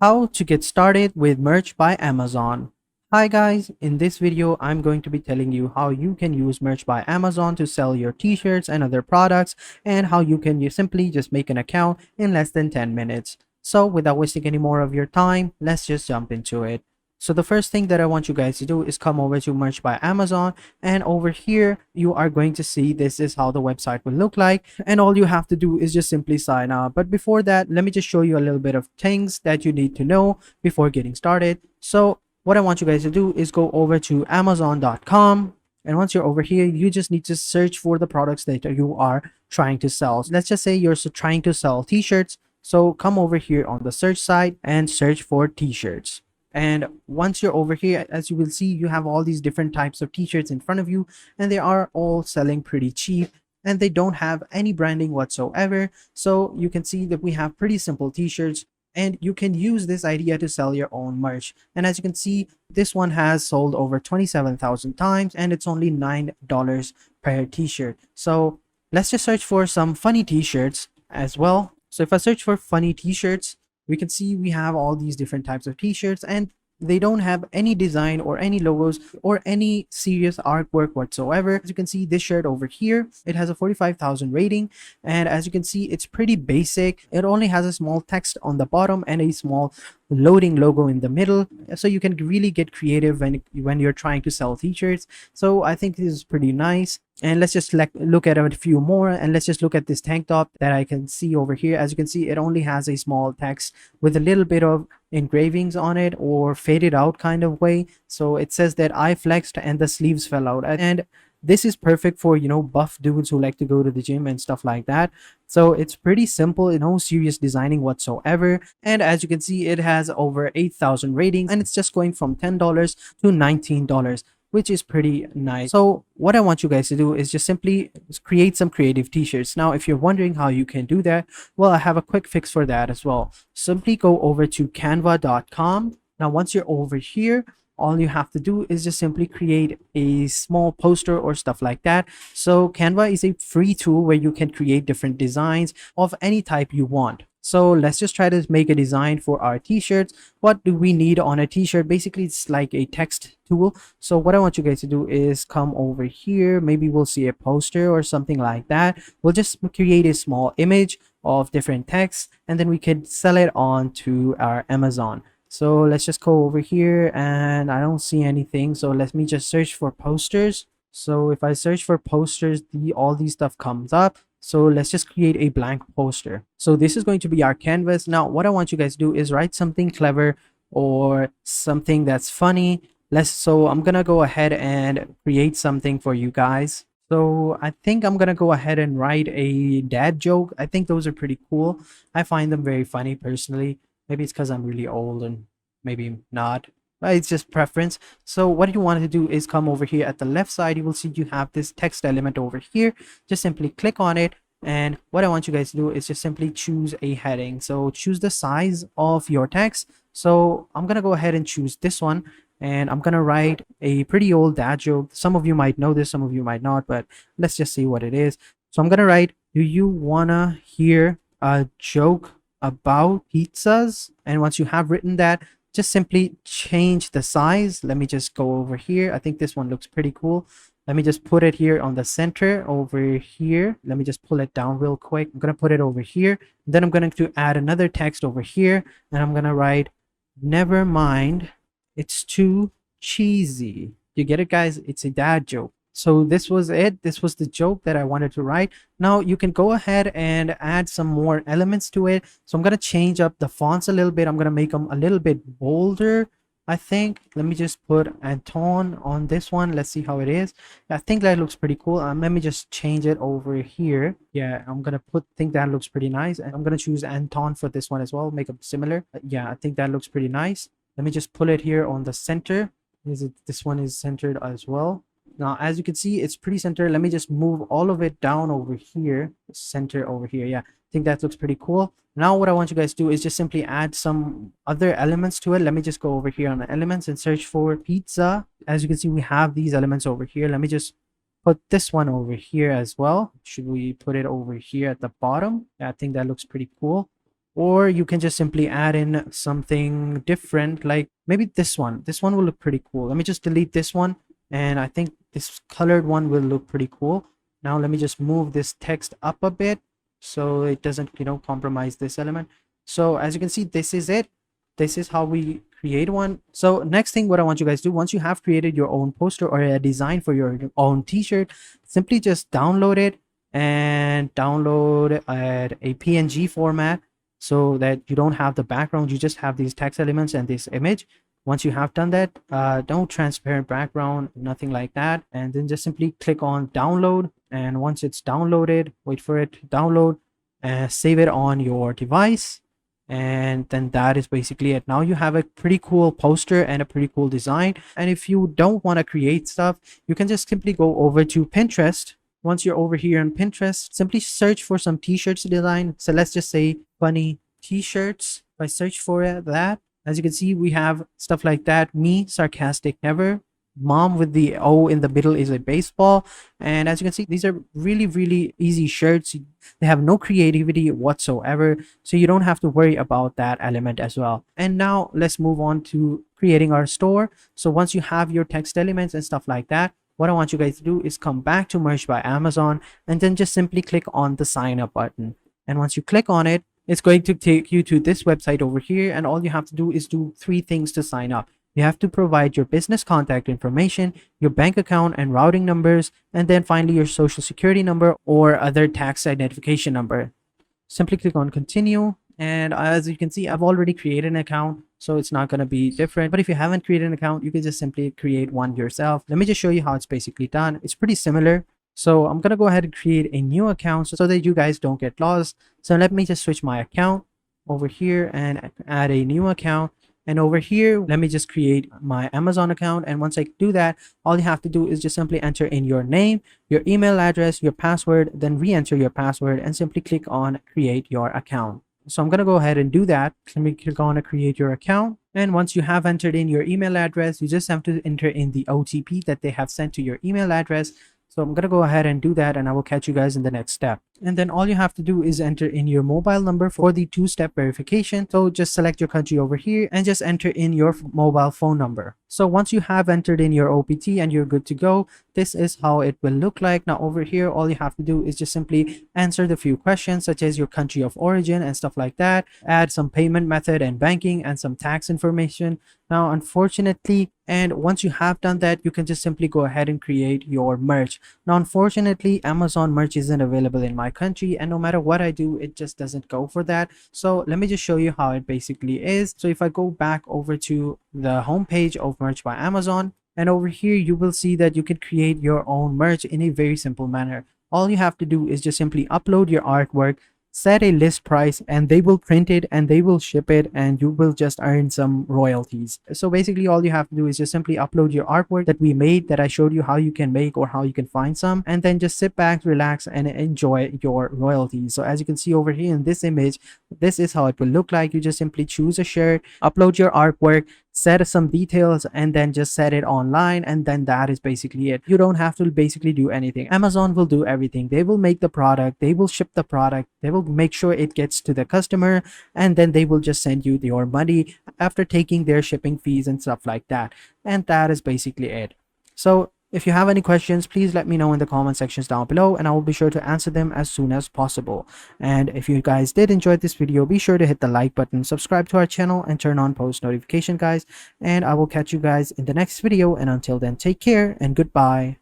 How to get started with merch by Amazon. Hi guys, in this video I'm going to be telling you how you can use merch by Amazon to sell your t-shirts and other products, and how you can simply just make an account in less than 10 minutes. So without wasting any more of your time, let's just jump into it. So the first thing that I want you guys to do is come over to merch by Amazon, and over here you are going to see this is how the website will look like, and all you have to do is just simply sign up. But before that, let me just show you a little bit of things that you need to know before getting started. So what I want you guys to do is go over to amazon.com, and once you're over here you just need to search for the products that you are trying to sell. So let's just say you're trying to sell t-shirts, so come over here on the search side and search for t-shirts. And once you're over here, as you will see, you have all these different types of t-shirts in front of you, and they are all selling pretty cheap, and they don't have any branding whatsoever. So you can see that we have pretty simple t-shirts, and you can use this idea to sell your own merch. And as you can see, this one has sold over 27,000 times, and it's only $9 per t-shirt. So let's just search for some funny t-shirts as well. So if I search for funny t-shirts, we can see we have all these different types of t-shirts, and they don't have any design or any logos or any serious artwork whatsoever. As you can see, this shirt over here, it has a 45,000 rating, and as you can see, it's pretty basic. It only has a small text on the bottom and a small loading logo in the middle, so you can really get creative when you're trying to sell t-shirts. So I think this is pretty nice. And let's just look at a few more, and let's just look at this tank top that I can see over here. As you can see, it only has a small text with a little bit of engravings on it, or faded out kind of way. So it says that I flexed and the sleeves fell out, and this is perfect for, you know, buff dudes who like to go to the gym and stuff like that. So it's pretty simple, no serious designing whatsoever. And as you can see, it has over 8,000 ratings, and it's just going from $10 to $19, which is pretty nice. So what I want you guys to do is just simply create some creative t-shirts. Now, if you're wondering how you can do that, well, I have a quick fix for that as well. Simply go over to canva.com. Now, once you're over here, all you have to do is just simply create a small poster or stuff like that. So Canva is a free tool where you can create different designs of any type you want. So let's just try to make a design for our t-shirts. What do we need on a t-shirt? Basically, it's like a text tool. So what I want you guys to do is come over here. Maybe we'll see a poster or something like that. We'll just create a small image of different text, and then we can sell it on to our Amazon. So let's just go over here, and I don't see anything. So let me just search for posters. So if I search for posters, all these stuff comes up. So let's just create a blank poster. So this is going to be our canvas. Now, what I want you guys to do is write something clever or something that's funny. So I'm gonna go ahead and create something for you guys. So I think I'm gonna go ahead and write a dad joke. I think those are pretty cool. I find them very funny personally. Maybe it's because I'm really old, and maybe not. It's just preference. So what you want to do is come over here at the left side. You will see you have this text element over here. Just simply click on it, and what I want you guys to do is just simply choose a heading. So choose the size of your text. So I'm gonna go ahead and choose this one, and I'm gonna write a pretty old dad joke. Some of you might know this, some of you might not, but let's just see what it is. So I'm gonna write, do you wanna hear a joke about pizzas? And once you have written that, just simply change the size. Let me just go over here. I think this one looks pretty cool. Let me just put it here on the center over here. Let me just pull it down real quick. I'm going to put it over here. Then I'm going to add another text over here, and I'm going to write, never mind, it's too cheesy. You get it, guys? It's a dad joke. So this was it. This was the joke that I wanted to write. Now you can go ahead and add some more elements to it. So I'm going to change up the fonts a little bit. I'm going to make them a little bit bolder, I think. Let me just put Anton on this one. Let's see how it is. I think that looks pretty cool. Let me just change it over here. Yeah, I'm going to think that looks pretty nice. And I'm going to choose Anton for this one as well. Make them similar. Yeah, I think that looks pretty nice. Let me just pull it here on the center. This one is centered as well. Now, as you can see, it's pretty centered. Let me just move all of it down over here. Center over here. Yeah, I think that looks pretty cool. Now, what I want you guys to do is just simply add some other elements to it. Let me just go over here on the elements and search for pizza. As you can see, we have these elements over here. Let me just put this one over here as well. Should we put it over here at the bottom? Yeah, I think that looks pretty cool. or you can just simply add in something different, like maybe this one will look pretty cool. Let me just delete this one, and I think this colored one will look pretty cool. Now let me just move this text up a bit so it doesn't, compromise this element. So as you can see, this is it. This is how we create one. So next thing, what I want you guys to do, once you have created your own poster or a design for your own t-shirt, simply just download it, and download at a PNG format, so that you don't have the background, you just have these text elements and this image. Once you have done that, no transparent background, nothing like that, and then just simply click on download. And once it's downloaded, wait for it to download, and save it on your device. And then that is basically it. Now you have a pretty cool poster and a pretty cool design. And if you don't want to create stuff, you can just simply go over to Pinterest. Once you're over here on Pinterest, simply search for some t-shirts design. So let's just say funny t-shirts. If I search for that, as you can see, we have stuff like that. Me, sarcastic never. Mom with the O in the middle is a baseball. And as you can see, these are really, really easy shirts. They have no creativity whatsoever, so you don't have to worry about that element as well. And now let's move on to creating our store. So once you have your text elements and stuff like that, what I want you guys to do is come back to Merch by Amazon, and then just simply click on the sign up button. And once you click on it, it's going to take you to this website over here, and all you have to do is do 3 things to sign up. You have to provide your business contact information, your bank account and routing numbers, and then finally your social security number or other tax identification number. Simply click on continue. And as you can see, I've already created an account, so it's not going to be different. But if you haven't created an account, you can just simply create one yourself. Let me just show you how it's basically done. It's pretty similar. So I'm going to go ahead and create a new account so that you guys don't get lost. So let me just switch my account over here and add a new account. And over here, let me just create my Amazon account. And once I do that, all you have to do is just simply enter in your name, your email address, your password, then re-enter your password and simply click on create your account. So I'm going to go ahead and do that. Let me click on create your account. And once you have entered in your email address, you just have to enter in the OTP that they have sent to your email address. So I'm going to go ahead and do that, and I will catch you guys in the next step. And then all you have to do is enter in your mobile number for the 2-step verification. So just select your country over here and just enter in your mobile phone number. So once you have entered in your OPT and you're good to go, this is how it will look like. Now over here, all you have to do is just simply answer the few questions such as your country of origin and stuff like that. Add some payment method and banking and some tax information. Now, unfortunately, and once you have done that, you can just simply go ahead and create your merch. Now, unfortunately, Amazon merch isn't available in my country, and no matter what I do, it just doesn't go for that. So let me just show you how it basically is. So if I go back over to the homepage of Merch by Amazon, and over here, you will see that you can create your own merch in a very simple manner. All you have to do is just simply upload your artwork, set a list price, and they will print it and they will ship it, and you will just earn some royalties. So basically all you have to do is just simply upload your artwork that we made, that I showed you how you can make or how you can find some, and then just sit back, relax, and enjoy your royalties. So as you can see over here in this image, this is how it will look like. You just simply choose a shirt, upload your artwork, set some details, and then just set it online, and then that is basically it. You don't have to basically do anything. Amazon will do everything. They will make the product, they will ship the product, they will make sure it gets to the customer, and then they will just send you your money after taking their shipping fees and stuff like that. And that is basically it. So if you have any questions, please let me know in the comment sections down below, and I will be sure to answer them as soon as possible. And if you guys did enjoy this video, be sure to hit the like button, subscribe to our channel, and turn on post notification, guys. And I will catch you guys in the next video. And until then, take care and goodbye.